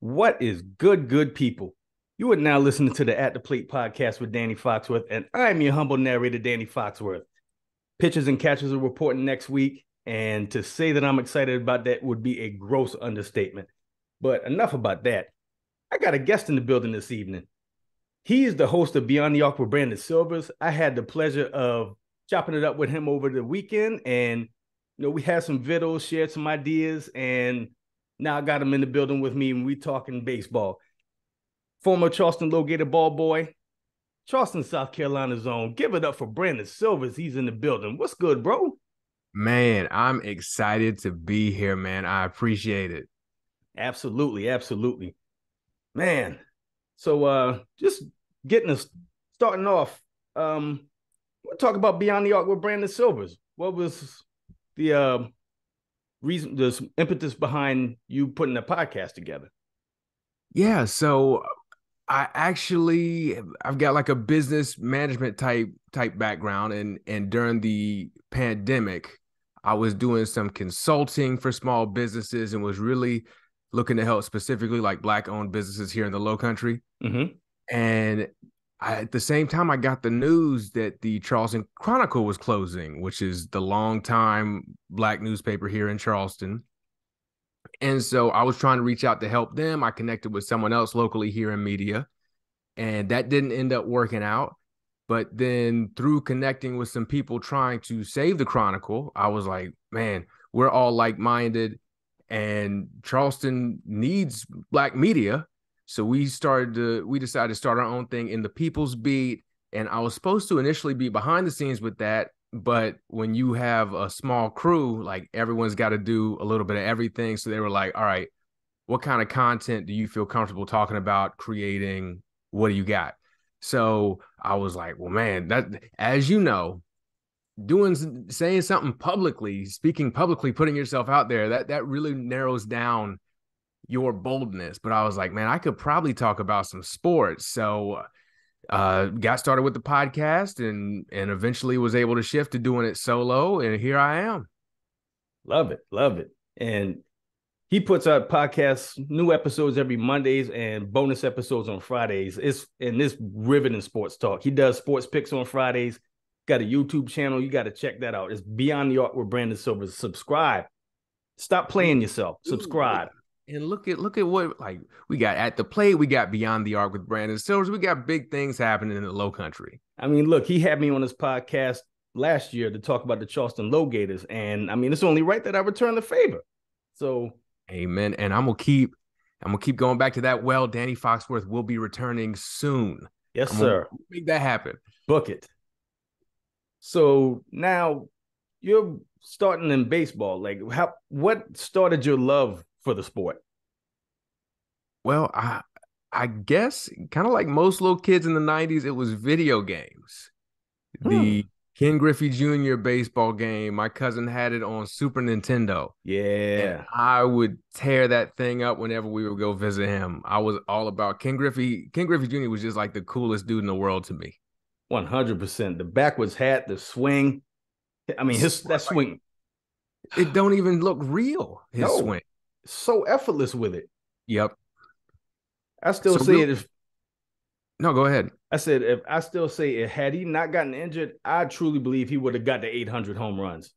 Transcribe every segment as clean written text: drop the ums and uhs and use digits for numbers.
What is good people? You are now listening to the At the Plate podcast with Danny Foxworth, and I'm your humble narrator, Danny Foxworth. Pitchers and catchers are reporting next week, and to say that I'm excited about that would be a gross understatement. But enough about that. I got a guest in the building this evening. He is the host of Beyond the Arc with Brandon Slivers. I had the pleasure of chopping it up with him over the weekend, and we had some vittles, shared some ideas, and now I got him in the building with me, and we talking baseball. Former Charleston Low-Gator ball boy, Charleston, South Carolina's own. Give it up for Brandon Slivers. He's in the building. What's good, bro? Man, I'm excited to be here, man. I appreciate it. Absolutely. Man, so just getting us starting off, we'll talk about Beyond the Arc with Brandon Slivers. What was the reason, the impetus behind you putting the podcast together? Yeah, so I've got like a business management type background, and during the pandemic, I was doing some consulting for small businesses and was really looking to help specifically like Black-owned businesses here in the Low Country. Mm-hmm. And at the same time, I got the news that the Charleston Chronicle was closing, which is the longtime Black newspaper here in Charleston. And so I was trying to reach out to help them. I connected with someone else locally here in media, and that didn't end up working out. But then through connecting with some people trying to save the Chronicle, I was like, man, we're all like-minded, and Charleston needs Black media. So we decided to start our own thing in the People's Beat. And I was supposed to initially be behind the scenes with that. But when you have a small crew, like everyone's got to do a little bit of everything. So they were like, all right, what kind of content do you feel comfortable talking about, creating? What do you got? So I was like, well, man, that, as you know, saying something publicly, speaking publicly, putting yourself out there, that really narrows down your boldness. But I was like, man, I could probably talk about some sports. So got started with the podcast and eventually was able to shift to doing it solo, and here I am. Love it. And he puts out podcasts, new episodes every Mondays and bonus episodes on Fridays. It's in this riveting sports talk. He does sports picks on Fridays. Got a YouTube channel. You got to check that out. It's Beyond the Arc with Brandon Slivers. Subscribe. Stop playing yourself. Subscribe. And look at what, like, we got At the Plate, we got Beyond the Arc with Brandon Slivers. We got big things happening in the Low Country. I mean, look, he had me on his podcast last year to talk about the Charleston Low-Gators, and I mean, it's only right that I return the favor. So, amen. And I'm gonna keep going back to that. Well, Danny Foxworth will be returning soon. Yes, sir. Make that happen. Book it. So now you're starting in baseball. Like, what started your love for the sport? Well, I guess kind of like most little kids in the 90s, it was video games. The Ken Griffey Jr. baseball game, my cousin had it on Super Nintendo. Yeah. And I would tear that thing up whenever we would go visit him. I was all about Ken Griffey. Ken Griffey Jr. was just like the coolest dude in the world to me. 100%. The backwards hat, the swing. I mean, that swing. It don't even look real, his swing. So effortless with it. Yep. I still say it. No, go ahead. I said, if I still say it, had he not gotten injured, I truly believe he would have got the 800 home runs.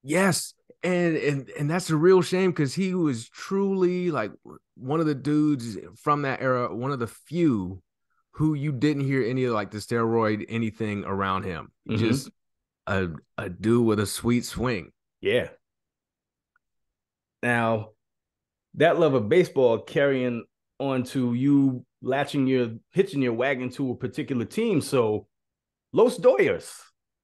Yes. And that's a real shame, because he was truly like one of the dudes from that era, one of the few who you didn't hear any of like the steroid anything around him. Mm-hmm. Just a dude with a sweet swing. Yeah. Now, that love of baseball carrying on to you hitching your wagon to a particular team. So, Los Doyers,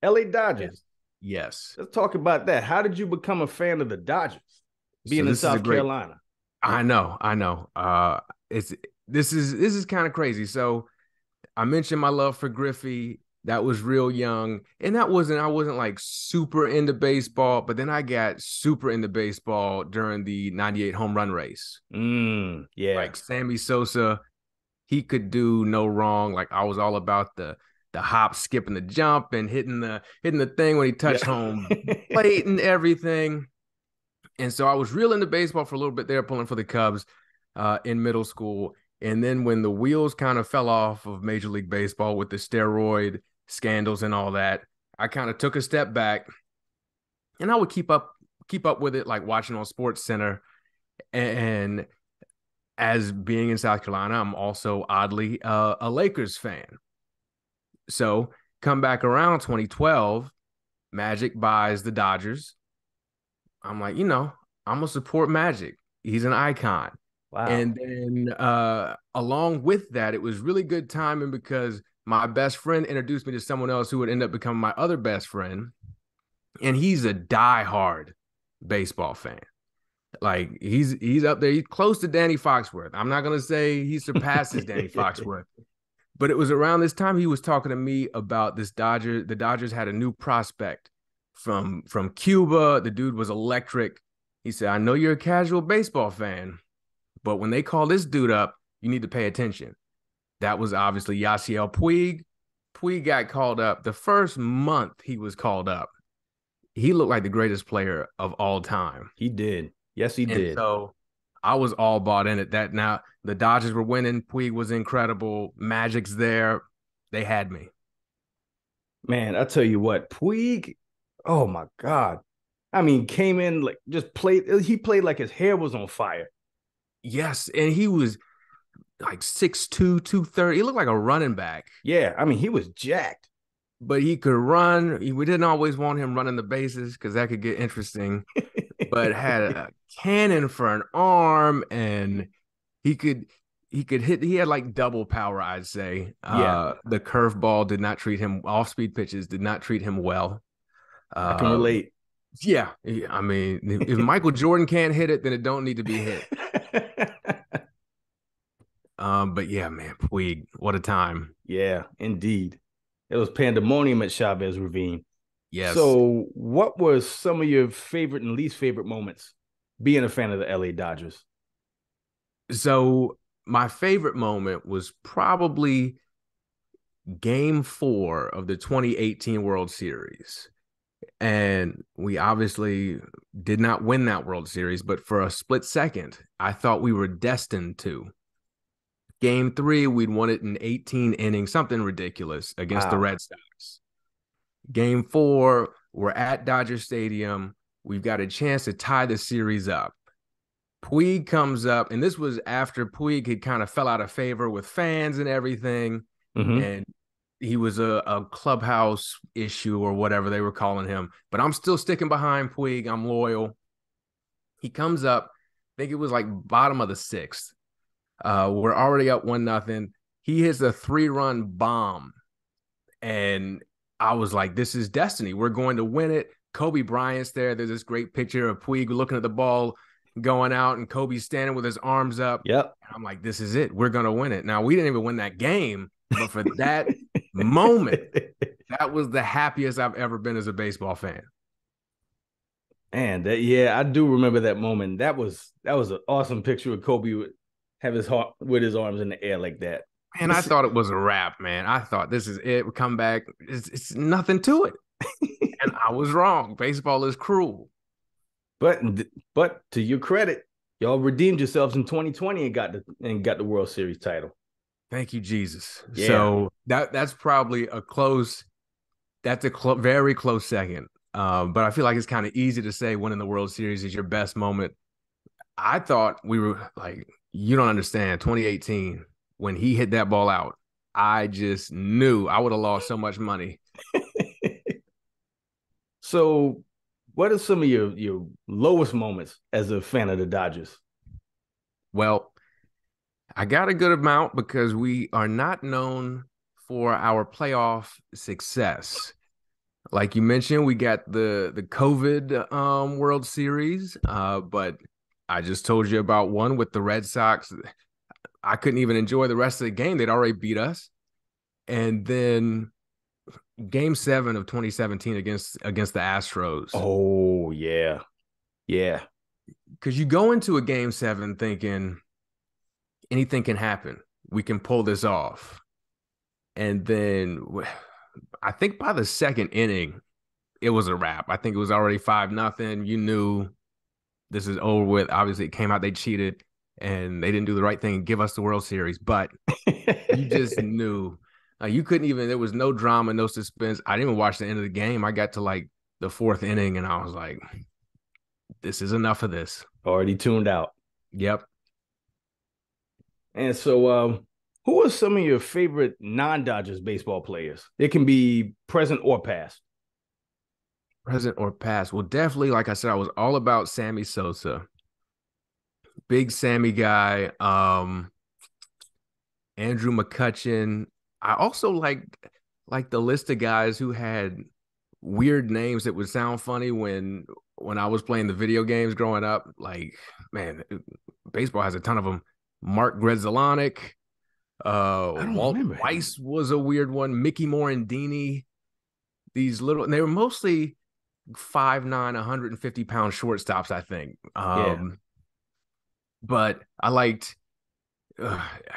LA Dodgers. Yes. Let's talk about that. How did you become a fan of the Dodgers, being in South Carolina? I know. This is kind of crazy. So, I mentioned my love for Griffey. That was real young. And I wasn't like super into baseball, but then I got super into baseball during the 98 home run race. Yeah. Like Sammy Sosa, he could do no wrong. Like I was all about the hop, skip, and the jump and hitting the thing when he touched home plate and everything. And so I was real into baseball for a little bit there, pulling for the Cubs. in middle school. And then when the wheels kind of fell off of Major League Baseball with the steroid scandals and all that, I kind of took a step back, and I would keep up with it, like watching on Sports Center. And as being in South Carolina, I'm also oddly a Lakers fan. So come back around 2012, Magic buys the Dodgers. I'm like, I'm gonna support Magic. He's an icon. Wow. And then along with that, it was really good timing because my best friend introduced me to someone else who would end up becoming my other best friend. And he's a diehard baseball fan. Like he's up there. He's close to Danny Foxworth. I'm not gonna say he surpasses Danny Foxworth, but it was around this time he was talking to me about this Dodger. The Dodgers had a new prospect from Cuba. The dude was electric. He said, "I know you're a casual baseball fan, but when they call this dude up, you need to pay attention." That was obviously Yasiel Puig. Puig got called up. The first month he was called up, he looked like the greatest player of all time. He did. Yes, he did. So I was all bought in at that. Now the Dodgers were winning. Puig was incredible. Magic's there. They had me. Man, I tell you what, Puig, oh my God. I mean, came in like just played. He played like his hair was on fire. Yes, and he was like 6'2", 230. He looked like a running back. Yeah, I mean, he was jacked. But he could run. We didn't always want him running the bases because that could get interesting. But had a cannon for an arm, and he could hit. He had like double power, I'd say. Yeah. The curveball did not treat him. Off-speed pitches did not treat him well. I can relate. Yeah, I mean, if Michael Jordan can't hit it, then it don't need to be hit. But yeah, man, Puig, what a time. Yeah, indeed. It was pandemonium at Chavez Ravine. Yes. So what were some of your favorite and least favorite moments being a fan of the LA Dodgers? So my favorite moment was probably Game 4 of the 2018 World Series. And we obviously did not win that World Series, but for a split second, I thought we were destined to. Game 3, we'd won it in 18 innings, something ridiculous against the Red Sox. Game 4, we're at Dodger Stadium. We've got a chance to tie the series up. Puig comes up, and this was after Puig had kind of fell out of favor with fans and everything. Mm-hmm. And he was a clubhouse issue or whatever they were calling him. But I'm still sticking behind Puig. I'm loyal. He comes up, I think it was like bottom of the 6th. We're already up 1-0. He hits a 3-run bomb. And I was like, this is destiny. We're going to win it. Kobe Bryant's there. There's this great picture of Puig looking at the ball going out, and Kobe's standing with his arms up. Yep. And I'm like, this is it. We're going to win it. Now, we didn't even win that game, but for that moment, that was the happiest I've ever been as a baseball fan. And I do remember that moment. That was an awesome picture of Kobe have his heart with his arms in the air like that. Man, I thought it was a wrap, man. I thought this is it. We come back. It's nothing to it. And I was wrong. Baseball is cruel. But to your credit, y'all redeemed yourselves in 2020 and got the World Series title. Thank you, Jesus. Yeah. So that's probably very close second. But I feel like it's kind of easy to say winning the World Series is your best moment. I thought we were like, you don't understand, 2018, when he hit that ball out, I just knew I would have lost so much money. So what are some of your lowest moments as a fan of the Dodgers? Well, I got a good amount because we are not known for our playoff success. Like you mentioned, we got the COVID World Series, but I just told you about one with the Red Sox. I couldn't even enjoy the rest of the game. They'd already beat us. And then Game 7 of 2017 against the Astros. Oh, yeah. Yeah. Because you go into a Game 7 thinking anything can happen. We can pull this off. And then I think by the second inning, it was a wrap. I think it was already 5-0. You knew this is over with. Obviously, it came out they cheated. and they didn't do the right thing and give us the World Series. But you just knew. You couldn't even, there was no drama, no suspense. I didn't even watch the end of the game. I got to like the fourth inning and I was like, this is enough of this. Already tuned out. Yep. And so, who are some of your favorite non-Dodgers baseball players? It can be present or past. Present or past? Well, definitely, like I said, I was all about Sammy Sosa. Big Sammy guy. Andrew McCutchen. I also like the list of guys who had weird names that would sound funny when I was playing the video games growing up. Like, man, baseball has a ton of them. Mark Grzelcyk, I don't Walt remember Weiss was a weird one. Mickey Morandini. These little, and they were mostly 5'9", 150-pound shortstops, I think. Yeah. But I liked.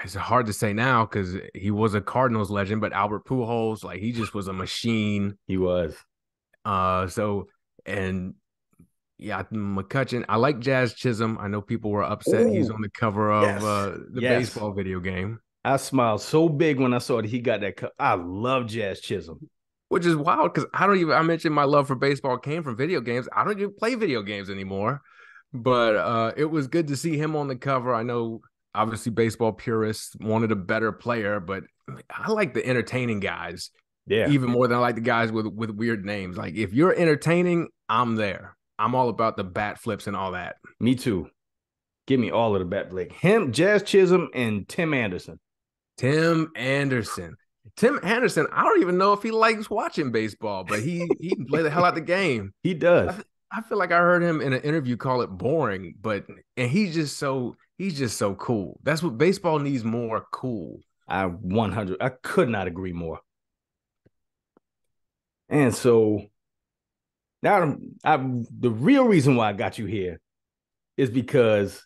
It's hard to say now because he was a Cardinals legend, but Albert Pujols, like he just was a machine. He was. So and yeah, McCutchen. I like Jazz Chisholm. I know people were upset he's on the cover of the baseball video game. I smiled so big when I saw that he got that cup. I love Jazz Chisholm. Which is wild because I mentioned my love for baseball came from video games. I don't even play video games anymore. But it was good to see him on the cover. I know obviously baseball purists wanted a better player, but I like the entertaining guys. Yeah. Even more than I like the guys with weird names. Like if you're entertaining, I'm there. I'm all about the bat flips and all that. Me too. Give me all of the bat flick. Him, Jazz Chisholm, and Tim Anderson. Tim Anderson, I don't even know if he likes watching baseball, but he can play the hell out the game. He does. I feel like I heard him in an interview call it boring, and he's just so cool. That's what baseball needs, more cool. I could not agree more. And so now the real reason why I got you here is because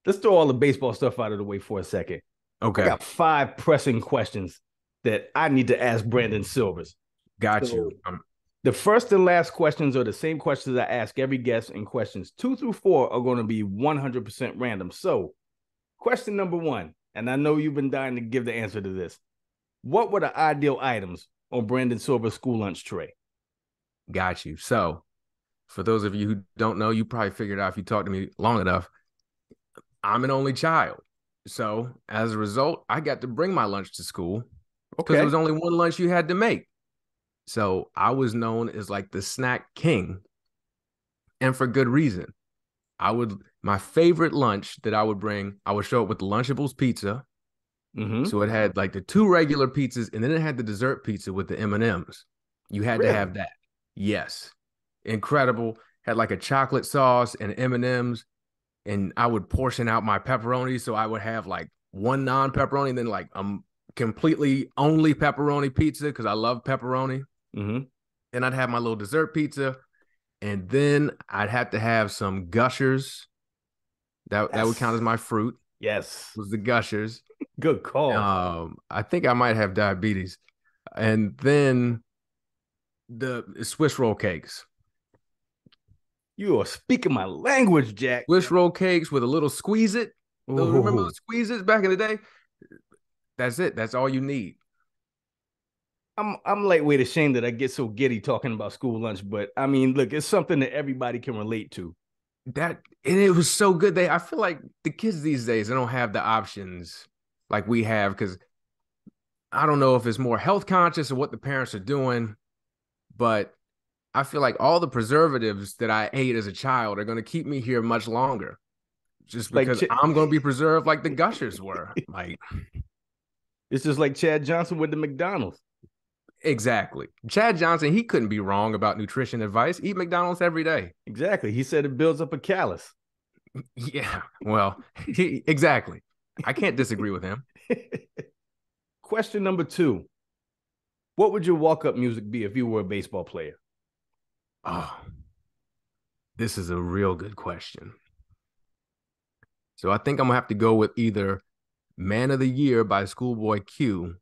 let's throw all the baseball stuff out of the way for a second. Okay. I got 5 pressing questions that I need to ask Brandon Slivers. Got you. The first and last questions are the same questions I ask every guest, and questions 2 through 4 are going to be 100% random. So, question number 1, and I know you've been dying to give the answer to this. What were the ideal items on Brandon Slivers' school lunch tray? Got you. So, for those of you who don't know, you probably figured out if you talked to me long enough, I'm an only child. So, as a result, I got to bring my lunch to school because there was only one lunch you had to make. So I was known as like the snack king, and for good reason. My favorite lunch that I would bring, I would show up with the Lunchables pizza. Mm-hmm. So it had like the 2 regular pizzas, and then it had the dessert pizza with the M&Ms. You had to have that. Yes. Incredible. Had like a chocolate sauce and M&Ms, and I would portion out my pepperoni. So I would have like one non-pepperoni and then like completely only pepperoni pizza because I love pepperoni. Mm-hmm. And I'd have my little dessert pizza, and then I'd have to have some Gushers. That would count as my fruit. Yes, was the Gushers. Good call. I think I might have diabetes, and then the Swiss roll cakes. You are speaking my language, Jack. Swiss roll cakes with a little squeeze it. Remember the squeezes back in the day? That's it. That's all you need. I'm lightweight ashamed that I get so giddy talking about school lunch, but I mean, look, it's something that everybody can relate to. And it was so good. I feel like the kids these days, they don't have the options like we have, because I don't know if it's more health conscious or what the parents are doing, but I feel like all the preservatives that I ate as a child are going to keep me here much longer, just because I'm going to be preserved like the Gushers were. Like, it's just like Chad Johnson with the McDonald's. Exactly. Chad Johnson, he couldn't be wrong about nutrition advice. Eat McDonald's every day. Exactly. He said it builds up a callus. Yeah. Well, exactly. I can't disagree with him. Question number 2. What would your walk-up music be if you were a baseball player? Oh, this is a real good question. So I think I'm going to have to go with either Man of the Year by Schoolboy Q,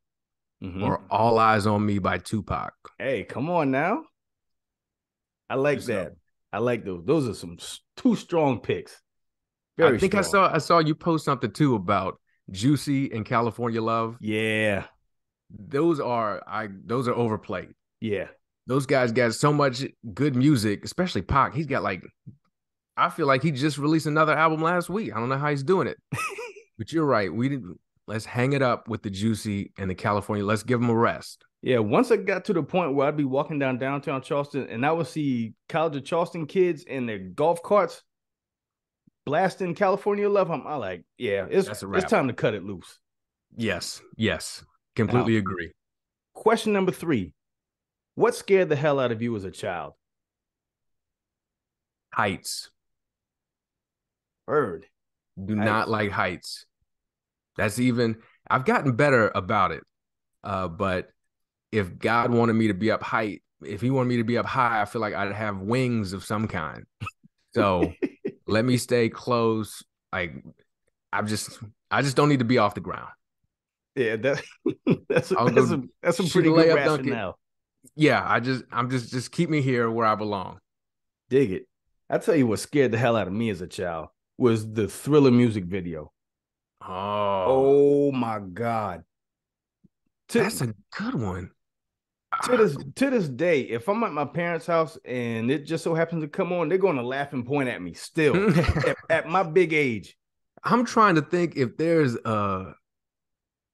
or All Eyes on Me by Tupac. Hey, come on now. I like that. I like those. Those are some 2 strong picks. I Very think I strong. saw you post something too about Juicy and California Love. Yeah. Those are overplayed. Yeah. Those guys got so much good music, especially Pac. He's got like, I feel like he just released another album last week. I don't know how he's doing it, but you're right. We didn't. Let's hang it up with the Juicy and the California. Let's give them a rest. Yeah. Once I got to the point where I'd be walking down downtown Charleston and I would see College of Charleston kids in their golf carts blasting California Love, I'm like, yeah, That's a it's wrap. time to cut it loose. Yes, Now, completely agree. question number 3. What scared the hell out of you as a child? Heights. Bird. Do not Heights. like heights. That's even. I've gotten better about it. But if God wanted me to be up height, if He wanted me to be up high, I feel like I'd have wings of some kind. So let me stay close. Like I just don't need to be off the ground. Yeah, that's a, I'll that's go a that's a shoot a pretty good layup, dunk it. rationale. Yeah, I'm just keep me here where I belong. Dig it. I tell you what scared the hell out of me as a child was the Thriller music video. Oh, Oh my God. that's To a good one. to this day, if I'm at my parents' house and it just so happens to come on, they're gonna laugh and point at me still at my big age. I'm trying to think if there's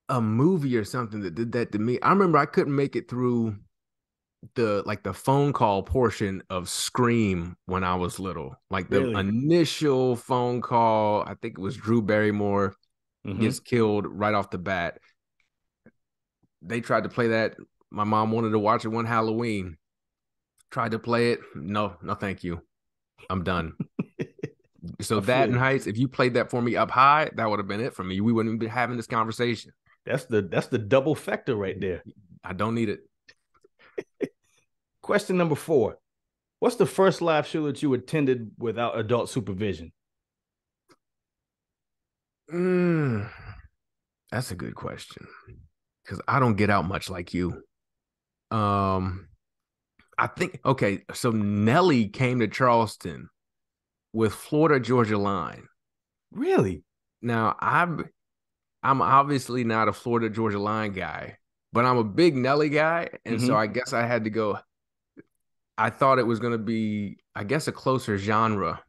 a movie or something that did that to me. I remember I couldn't make it through the phone call portion of Scream when I was little. Like the Really. initial phone call, I think it was Drew Barrymore Mm-hmm. gets killed right off the bat. They tried to play that. My mom wanted to watch it one Halloween. Tried to play it. No, no, thank you. I'm done. So I that feel and you. Heights, if you played that for me up high, that would have been it for me. We wouldn't be having this conversation. That's the double factor right there. I don't need it. Question number 4. What's the first live show that you attended without adult supervision? Mm, that's a good question because I don't get out much like you. Um, I think okay. So Nelly came to Charleston with Florida Georgia Line. Really? Now I'm obviously not a Florida Georgia Line guy, but I'm a big Nelly guy, and so Mm-hmm. I guess I had to go. I thought it was going to be, I guess, a closer genre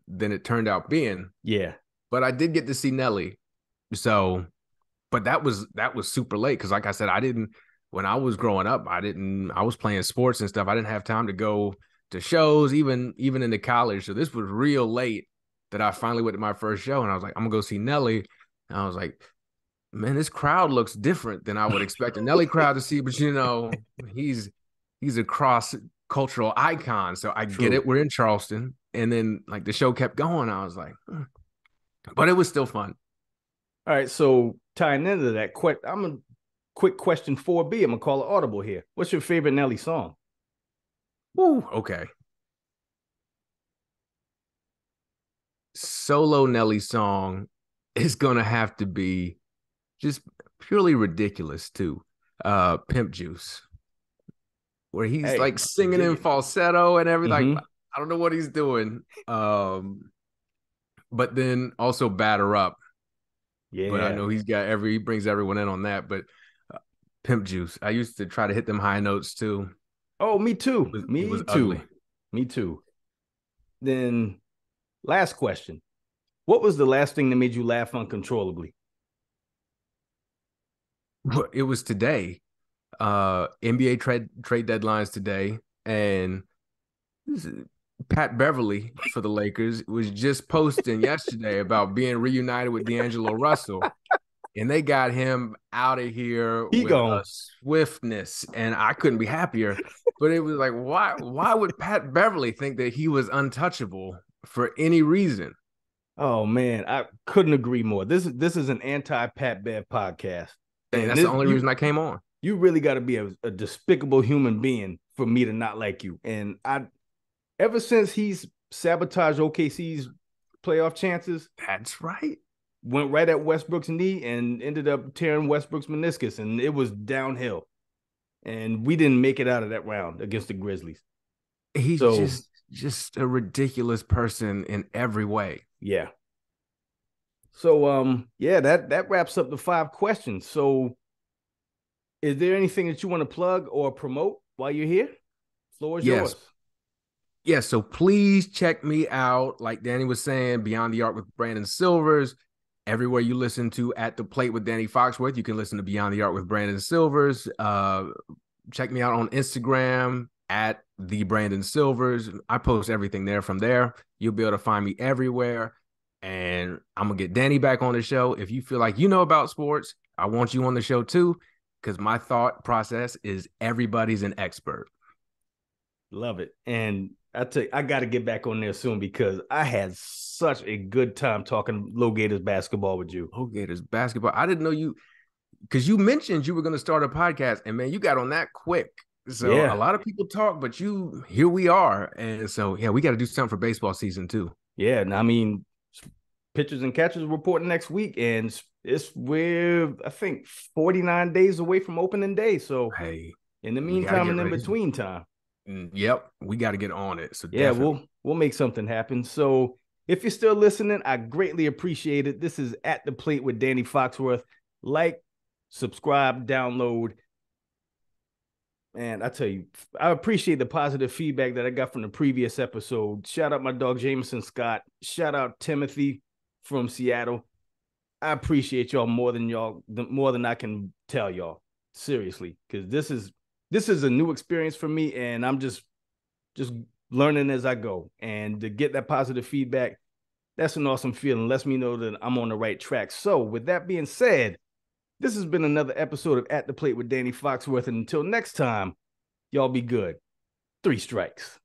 than it turned out being, Yeah. but I did get to see Nelly. So, but that was super late because, like I said, I didn't when I was growing up. I was playing sports and stuff. I didn't have time to go to shows, even into college. So this was real late that I finally went to my first show, and I was like, I'm gonna go see Nelly. And I was like, man, this crowd looks different than I would expect a Nelly crowd to see. But he's a cross cultural icon, so I get True. it. We're in Charleston, and then like the show kept going. I was like, but it was still fun. All right. So tying into that, I'm a quick question 4B. I'm gonna call it audible here. What's your favorite Nelly song? Woo, okay. Solo Nelly song is gonna have to be just purely ridiculous too. Pimp Juice, where he's Hey, like singing dig in it. falsetto and everything. Mm-hmm. Like, I don't know what he's doing. But then also Batter Up. But I Yeah. know he brings everyone in on that. But uh, Pimp Juice, I used to try to hit them high notes too. Oh, me It too. was it Me was ugly. too. Me too. Then last question. What was the last thing that made you laugh uncontrollably? It was today. NBA trade deadlines today, and Pat Beverly for the Lakers was just posting yesterday about being reunited with D'Angelo Russell, and they got him out of here He with a gone. swiftness, and I couldn't be happier. But it was like, why would Pat Beverly think that he was untouchable for any reason? Oh man, I couldn't agree more. This is an anti Pat Bev podcast, And and that's the this only reason I came on. you really got to be a despicable human being for me to not like you. And I ever since he's sabotaged OKC's playoff chances, That's right. went right at Westbrook's knee and ended up tearing Westbrook's meniscus, and it was downhill. And we didn't make it out of that round against the Grizzlies. He's So just a ridiculous person in every way. yeah, So yeah, that wraps up the 5 questions. So is there anything that you want to plug or promote while you're here? Floor is Yes. yours. Yes. So please check me out. Like Danny was saying, Beyond the Arc with Brandon Silvers. Everywhere you listen to At the Plate with Danny Foxworth, you can listen to Beyond the Arc with Brandon Silvers. Check me out on Instagram at the Brandon Silvers. I post everything there from there. You'll be able to find me everywhere. And I'm gonna get Danny back on the show. If you feel like you know about sports, I want you on the show too, because my thought process is everybody's an expert. Love it. And I tell you, I got to get back on there soon because I had such a good time talking Low Gators basketball with you. Oh, Gators basketball. I didn't know you, because you mentioned you were going to start a podcast, and man, you got on that quick. So a Yeah. lot of people talk, but here we are. And so, yeah, we got to do something for baseball season too. Yeah. And I mean, pitchers and catchers reporting next week. And we're, I think, 49 days away from opening day. So Hey, in the we got to meantime get and in ready. between time, Yep, we got to get on it. So yeah, definitely. we'll make something happen. So if you're still listening, I greatly appreciate it. This is At the Plate with Danny Foxworth. Like, subscribe, download. And I tell you, I appreciate the positive feedback that I got from the previous episode. Shout out my dog Jameson Scott. Shout out Timothy from Seattle. I appreciate y'all more than I can tell y'all. Seriously, because this is a new experience for me, and I'm just learning as I go. And to get that positive feedback, that's an awesome feeling. Lets me know that I'm on the right track. So, with that being said, this has been another episode of At the Plate with Danny Foxworth. And until next time, y'all be good. 3 strikes.